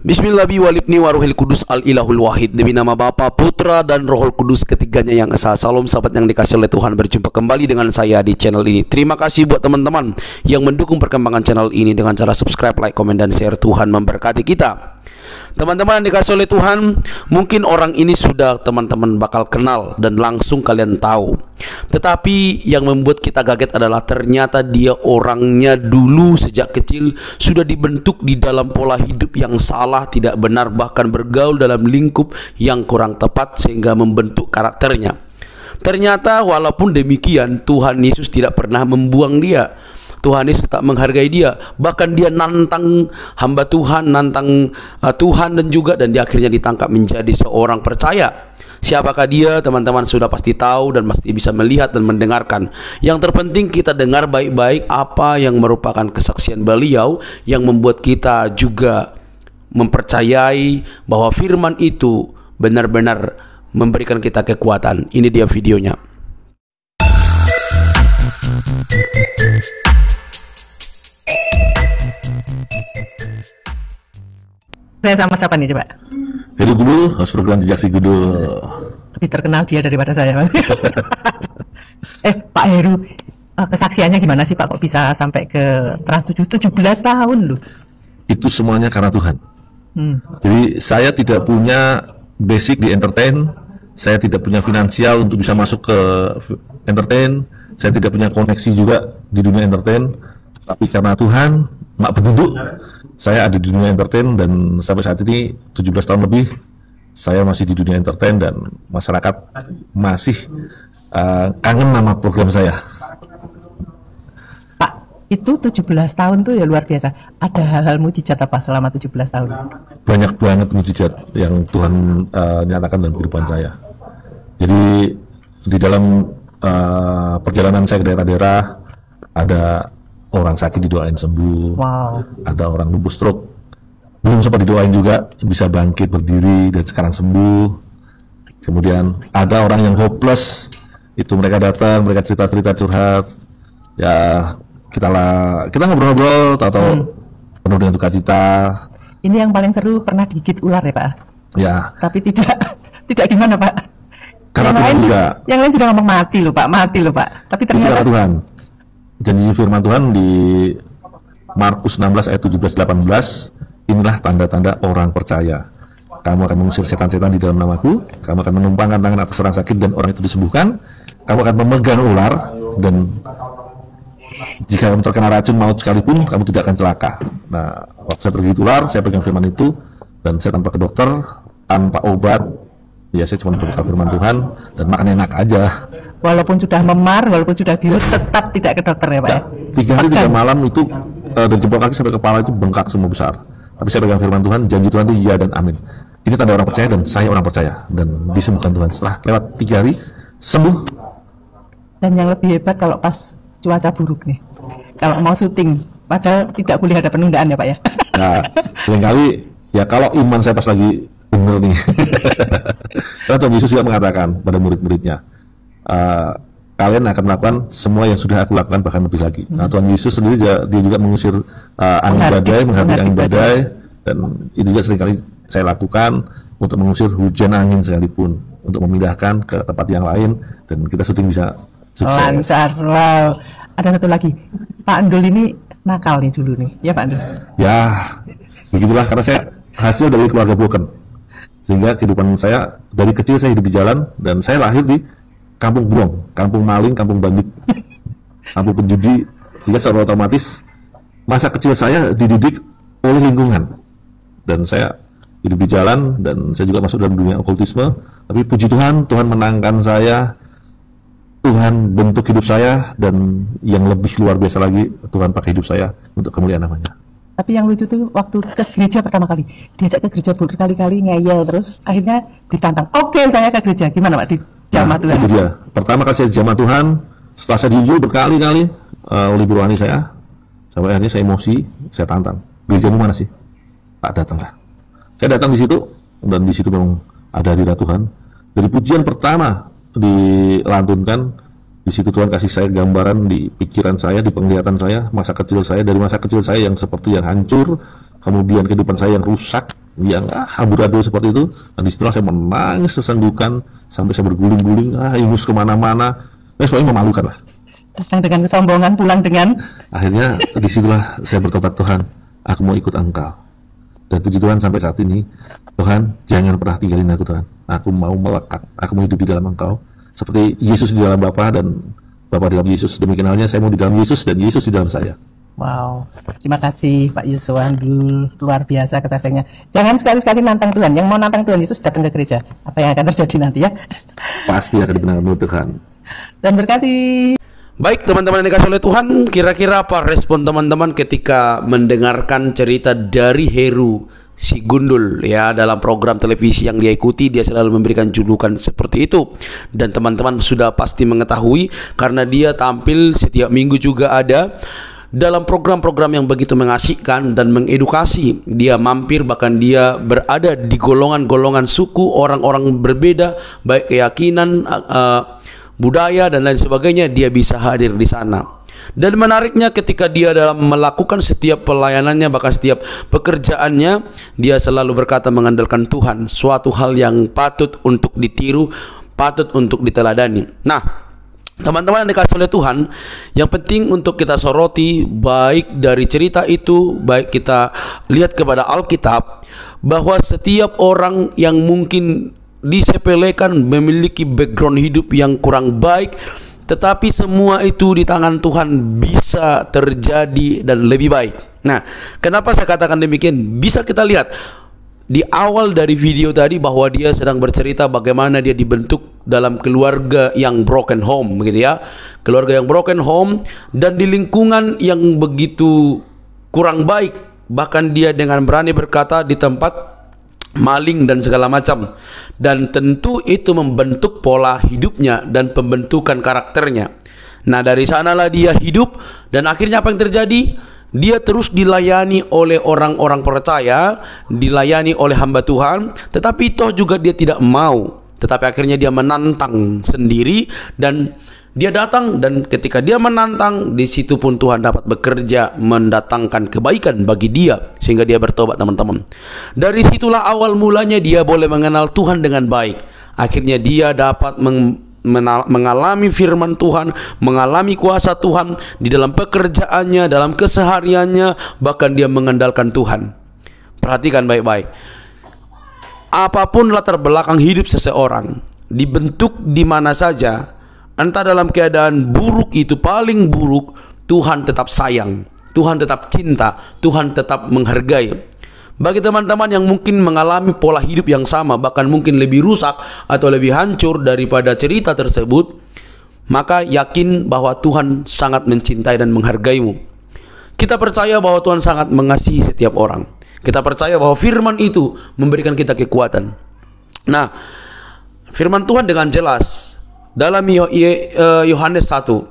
Bismillahi walibni waruhil kudus al-ilahul wahid. Demi nama Bapa, Putra, dan Rohul Kudus, ketiganya yang esa. Salam sahabat yang dikasih oleh Tuhan, berjumpa kembali dengan saya di channel ini. Terima kasih buat teman-teman yang mendukung perkembangan channel ini dengan cara subscribe, like, komen, dan share. Tuhan memberkati kita. Teman-teman yang dikasih oleh Tuhan, mungkin orang ini sudah teman-teman bakal kenal dan langsung kalian tahu. Tetapi yang membuat kita kaget adalah ternyata dia orangnya dulu sejak kecil sudah dibentuk di dalam pola hidup yang salah, tidak benar, bahkan bergaul dalam lingkup yang kurang tepat sehingga membentuk karakternya. Ternyata walaupun demikian, Tuhan Yesus tidak pernah membuang dia. Tuhan Yesus tetap menghargai dia. Bahkan dia nantang hamba Tuhan, nantang Tuhan dan dia akhirnya ditangkap menjadi seorang percaya. Siapakah dia? Teman-teman sudah pasti tahu dan pasti bisa melihat dan mendengarkan. Yang terpenting kita dengar baik-baik apa yang merupakan kesaksian beliau yang membuat kita juga mempercayai bahwa firman itu benar-benar memberikan kita kekuatan. Ini dia videonya. Saya sama siapa nih coba? Heru Gudul, host program Jejak Si Gudul. Lebih terkenal dia daripada saya. Pak Heru, kesaksiannya gimana sih Pak? Kok bisa sampai ke Trans 7? 17 tahun loh. Itu semuanya karena Tuhan. Jadi saya tidak punya basic di entertain, saya tidak punya finansial untuk bisa masuk ke entertain, saya tidak punya koneksi juga di dunia entertain. Tapi karena Tuhan, mak penduduk, saya ada di dunia entertain dan sampai saat ini 17 tahun lebih saya masih di dunia entertain dan masyarakat masih kangen nama program saya. Pak, itu 17 tahun tuh ya luar biasa. Ada hal-hal mujizat apa selama 17 tahun? Banyak banget mujizat yang Tuhan nyatakan dalam kehidupan saya. Jadi di dalam perjalanan saya ke daerah-daerah ada orang sakit didoain sembuh, ada orang lumpuh stroke belum sempat didoain juga bisa bangkit berdiri dan sekarang sembuh. Kemudian ada orang yang hopeless, itu mereka datang, mereka cerita-cerita curhat, ya kita ngobrol-ngobrol atau penuh dengan sukacita. Ini yang paling seru pernah digigit ular ya Pak? Ya. Tapi tidak gimana Pak? Karena yang lain juga ngomong mati loh Pak. Tapi ternyata itu karena Tuhan. Janji firman Tuhan di Markus 16 ayat 17-18, inilah tanda-tanda orang percaya. Kamu akan mengusir setan-setan di dalam namaku, kamu akan menumpangkan tangan atas orang sakit dan orang itu disembuhkan, kamu akan memegang ular, dan jika kamu terkena racun maut sekalipun, kamu tidak akan celaka. Nah, waktu saya tergigit ular, saya pegang firman itu, dan saya tanpa ke dokter, tanpa obat, ya saya cuma berbuka firman Tuhan, dan makan enak aja. Walaupun sudah memar, walaupun sudah biru, tetap tidak ke dokter ya Pak ya? 3 hari 3 malam itu dari jempol kaki sampai kepala itu bengkak semua besar. Tapi saya pegang firman Tuhan, janji Tuhan itu ya dan amin. Ini tanda orang percaya dan saya orang percaya. Dan disembuhkan Tuhan. Setelah lewat 3 hari, sembuh. Dan yang lebih hebat kalau pas cuaca buruk nih. Kalau mau syuting, padahal tidak boleh ada penundaan ya Pak ya? Nah, seringkali, ya kalau iman saya pas lagi bener nih. Karena Tuhan Yesus juga mengatakan pada murid-muridnya, kalian akan melakukan semua yang sudah aku lakukan bahkan lebih lagi. Nah, Tuhan Yesus sendiri dia juga mengusir angin badai, menghadapi angin badai, dan itu juga seringkali saya lakukan untuk mengusir hujan angin sekalipun, untuk memindahkan ke tempat yang lain, dan kita syuting bisa sukses. Lancar, wow. Ada satu lagi, Pak Andul ini nakal nih dulu nih, ya Pak Andul? Ya, begitulah karena saya hasil dari keluarga broken, sehingga kehidupan saya dari kecil saya hidup di jalan dan saya lahir di kampung burung, kampung maling, kampung bandit, kampung penjudi, sehingga secara otomatis masa kecil saya dididik oleh lingkungan dan saya hidup di jalan dan saya juga masuk dalam dunia okultisme. Tapi puji Tuhan, Tuhan menangkan saya, Tuhan bentuk hidup saya, dan yang lebih luar biasa lagi Tuhan pakai hidup saya untuk kemuliaan namanya. Tapi yang lucu tuh waktu ke gereja pertama kali, diajak ke gereja berkali-kali ngeyel terus akhirnya ditantang. Oke, saya ke gereja. Gimana Pak? Jamah Tuhan. Itu dia. Pertama kali saya jamah Tuhan, setelah saya diuji berkali-kali oleh ibu rohani saya, sampai akhirnya saya emosi, saya tantang. Gerejamu mana sih? Tak datanglah. Saya datang di situ dan di situ memang ada hadirat Tuhan. Dari pujian pertama dilantunkan, di situ Tuhan kasih saya gambaran di pikiran saya, di penglihatan saya, masa kecil saya, dari masa kecil saya yang seperti yang hancur, kemudian kehidupan saya yang rusak, yang amburadul seperti itu. Dan disitulah saya menangis sesendukan sampai saya berguling-guling, ingus kemana-mana, pokoknya memalukan lah. Datang dengan kesombongan, pulang dengan. Akhirnya disitulah saya bertobat, Tuhan, aku mau ikut Engkau. Dan puji Tuhan sampai saat ini, Tuhan jangan pernah tinggalin aku, Tuhan. Aku mau melekat, aku mau hidup di dalam Engkau. Seperti Yesus di dalam Bapa dan Bapa di dalam Yesus. Demikian halnya saya mau di dalam Yesus dan Yesus di dalam saya. Wow, terima kasih Pak Yuswan, luar biasa kesaksiannya. Jangan sekali-sekali nantang Tuhan. Yang mau nantang Tuhan Yesus datang ke gereja. Apa yang akan terjadi nanti ya? Pasti akan dibenarkan oleh Tuhan. Dan berkati. Baik teman-teman yang dikasih oleh Tuhan, kira-kira apa respon teman-teman ketika mendengarkan cerita dari Heru si Gundul ya dalam program televisi yang dia ikuti? Dia selalu memberikan julukan seperti itu, dan teman-teman sudah pasti mengetahui karena dia tampil setiap minggu juga ada dalam program-program yang begitu mengasihkan dan mengedukasi. Dia mampir, bahkan dia berada di golongan-golongan suku, orang-orang berbeda, baik keyakinan, budaya dan lain sebagainya, dia bisa hadir di sana. Dan menariknya ketika dia dalam melakukan setiap pelayanannya, bahkan setiap pekerjaannya, dia selalu berkata mengandalkan Tuhan, suatu hal yang patut untuk ditiru, patut untuk diteladani. Nah, teman-teman yang dikasih oleh Tuhan, yang penting untuk kita soroti baik dari cerita itu, baik kita lihat kepada Alkitab, bahwa setiap orang yang mungkin disepelekan, memiliki background hidup yang kurang baik, tetapi semua itu di tangan Tuhan bisa terjadi dan lebih baik. Nah, kenapa saya katakan demikian? Bisa kita lihat di awal dari video tadi bahwa dia sedang bercerita bagaimana dia dibentuk dalam keluarga yang broken home, begitu ya. Keluarga yang broken home dan di lingkungan yang begitu kurang baik. Bahkan dia dengan berani berkata di tempat maling dan segala macam, dan tentu itu membentuk pola hidupnya dan pembentukan karakternya. Nah, dari sanalah dia hidup, dan akhirnya apa yang terjadi? Dia terus dilayani oleh orang-orang percaya, dilayani oleh hamba Tuhan, tetapi toh juga dia tidak mau. Tetapi akhirnya dia menantang sendiri, dan dia datang, dan ketika dia menantang, di situ pun Tuhan dapat bekerja mendatangkan kebaikan bagi dia sehingga dia bertobat, teman-teman. Dari situlah awal mulanya dia boleh mengenal Tuhan dengan baik. Akhirnya dia dapat mengalami firman Tuhan, mengalami kuasa Tuhan di dalam pekerjaannya, dalam kesehariannya, bahkan dia mengandalkan Tuhan. Perhatikan baik-baik. Apapun latar belakang hidup seseorang, dibentuk di mana saja, entah dalam keadaan buruk itu paling buruk, Tuhan tetap sayang, Tuhan tetap cinta, Tuhan tetap menghargai. Bagi teman-teman yang mungkin mengalami pola hidup yang sama, bahkan mungkin lebih rusak atau lebih hancur daripada cerita tersebut, maka yakin bahwa Tuhan sangat mencintai dan menghargaimu. Kita percaya bahwa Tuhan sangat mengasihi setiap orang. Kita percaya bahwa firman itu memberikan kita kekuatan. Nah, firman Tuhan dengan jelas dalam Yohanes 1,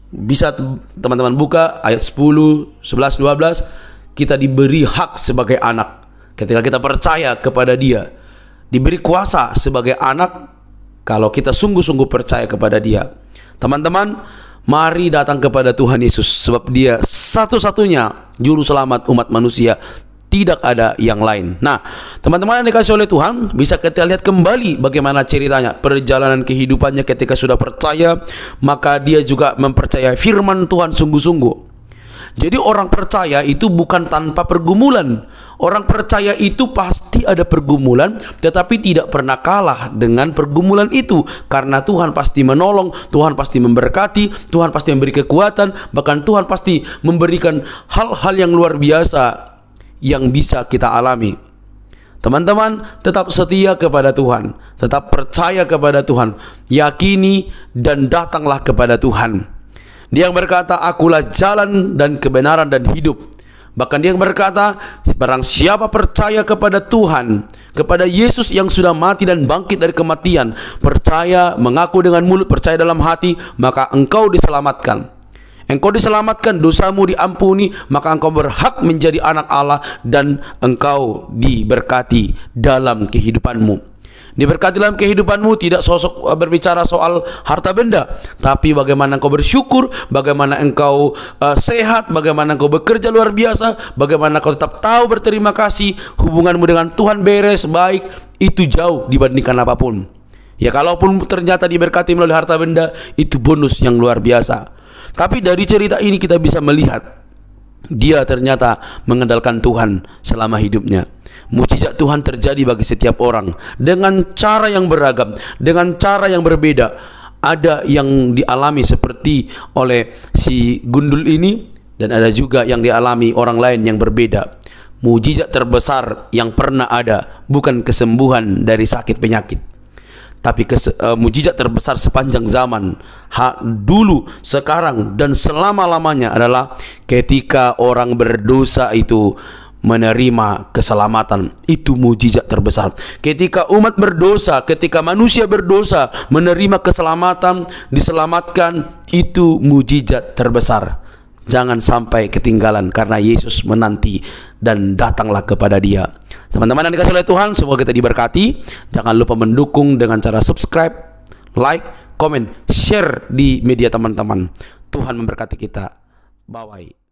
bisa teman-teman buka ayat 10, 11, 12, kita diberi hak sebagai anak. Ketika kita percaya kepada Dia, diberi kuasa sebagai anak kalau kita sungguh-sungguh percaya kepada Dia. Teman-teman, mari datang kepada Tuhan Yesus, sebab Dia satu-satunya juru selamat umat manusia. Tidak ada yang lain. Nah, teman-teman yang dikasih oleh Tuhan, bisa kita lihat kembali bagaimana ceritanya, perjalanan kehidupannya ketika sudah percaya, maka dia juga mempercayai firman Tuhan sungguh-sungguh. Jadi orang percaya itu bukan tanpa pergumulan. Orang percaya itu pasti ada pergumulan, tetapi tidak pernah kalah dengan pergumulan itu, karena Tuhan pasti menolong, Tuhan pasti memberkati, Tuhan pasti memberi kekuatan, bahkan Tuhan pasti memberikan hal-hal yang luar biasa yang bisa kita alami. Teman-teman, tetap setia kepada Tuhan, tetap percaya kepada Tuhan, yakini dan datanglah kepada Tuhan. Dia yang berkata, akulah jalan dan kebenaran dan hidup. Bahkan dia yang berkata, barang siapa percaya kepada Tuhan, kepada Yesus yang sudah mati dan bangkit dari kematian, percaya, mengaku dengan mulut, percaya dalam hati, maka engkau diselamatkan. Engkau diselamatkan, dosamu diampuni, maka engkau berhak menjadi anak Allah dan engkau diberkati dalam kehidupanmu. Diberkati dalam kehidupanmu, tidak sosok berbicara soal harta benda, tapi bagaimana engkau bersyukur, bagaimana engkau sehat, bagaimana engkau bekerja luar biasa, bagaimana engkau tetap tahu berterima kasih, hubunganmu dengan Tuhan beres, baik, itu jauh dibandingkan apapun. Ya, kalaupun ternyata diberkati melalui harta benda, itu bonus yang luar biasa. Tapi dari cerita ini kita bisa melihat dia ternyata mengandalkan Tuhan selama hidupnya. Mukjizat Tuhan terjadi bagi setiap orang dengan cara yang beragam, dengan cara yang berbeda. Ada yang dialami seperti oleh si gundul ini, dan ada juga yang dialami orang lain yang berbeda. Mukjizat terbesar yang pernah ada bukan kesembuhan dari sakit penyakit, tapi mukjizat terbesar sepanjang zaman, dulu, sekarang, dan selama-lamanya adalah ketika orang berdosa itu menerima keselamatan. Itu mukjizat terbesar. Ketika umat berdosa, ketika manusia berdosa menerima keselamatan, diselamatkan, itu mukjizat terbesar. Jangan sampai ketinggalan, karena Yesus menanti dan datanglah kepada Dia. Teman-teman yang dikasihi oleh Tuhan, semoga kita diberkati. Jangan lupa mendukung dengan cara subscribe, like, komen, share di media teman-teman. Tuhan memberkati kita. Bye-bye.